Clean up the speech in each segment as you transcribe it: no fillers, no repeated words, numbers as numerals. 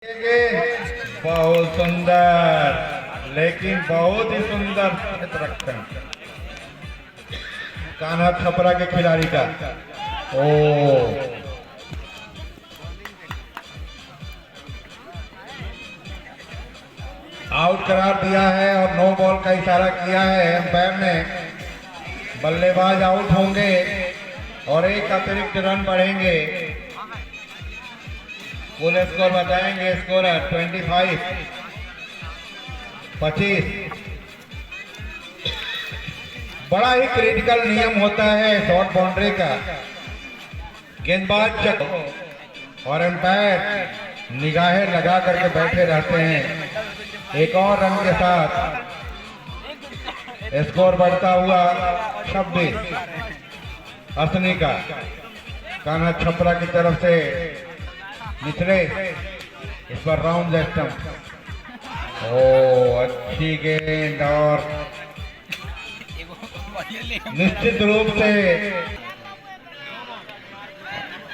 बहुत सुंदर, लेकिन बहुत ही सुंदर रक्षण कान्हा छपरा के खिलाड़ी का। ओ आउट करार दिया है और नो बॉल का इशारा किया है एम्पायर ने। बल्लेबाज आउट होंगे और एक अतिरिक्त रन बढ़ेंगे। कुल स्कोर बताएंगे स्कोरर 25। बड़ा ही क्रिटिकल नियम होता है शॉर्ट बाउंड्री का। गेंदबाज चक और एम्पायर निगाहें लगा करके बैठे रहते हैं। एक और रन के साथ स्कोर बढ़ता हुआ 26 असनी का। कान्हा छपरा की तरफ से निचले इस पर राउंड स्टंप। ओ अच्छी गेंद और निश्चित रूप से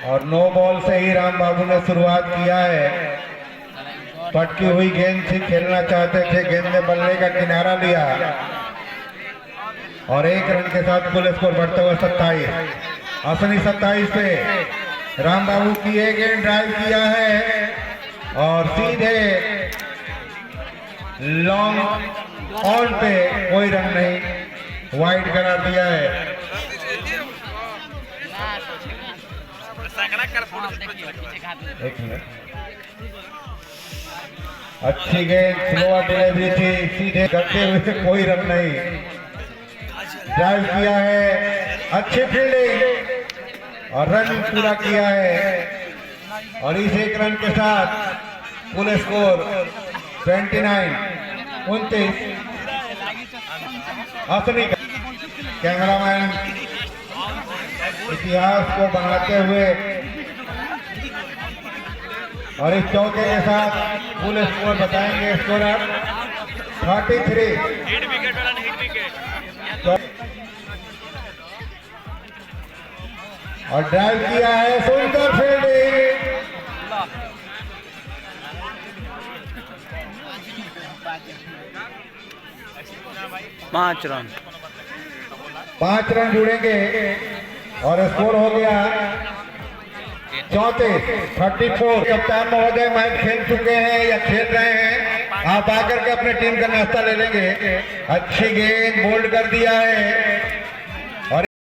और नो बॉल से ही राम बाबू ने शुरुआत किया है। पटकी हुई गेंद से खेलना चाहते थे, गेंद ने बल्ले का किनारा लिया और एक रन के साथ कुल स्कोर बढ़ते हुए 27 असनी 27 पे राम बाबू की एक गेंद ड्राइव किया है और सीधे लॉन्ग ऑन पे कोई रन नहीं, वाइड करार दिया है। एक मिनट, अच्छी गेंद स्लोअर डिलीवरी थी, सीधे करते हुए कोई रन नहीं, ड्राइव किया है, अच्छी फील्डिंग और रन पूरा किया है। और इस एक रन के साथ कुल स्कोर 29 असली कैमरामैन इतिहास को बनाते हुए और इस चौके के साथ कुल स्कोर बताएंगे स्कोरर 33 और ड्राइव किया है, सुंदर फील्डिंग। 5 रन जुड़ेंगे और स्कोर हो गया 34। कप्तान महोदय मैच खेल चुके हैं या खेल रहे हैं, आप आकर के अपने टीम का नाश्ता ले लेंगे। अच्छी गेंद बोल्ड कर दिया है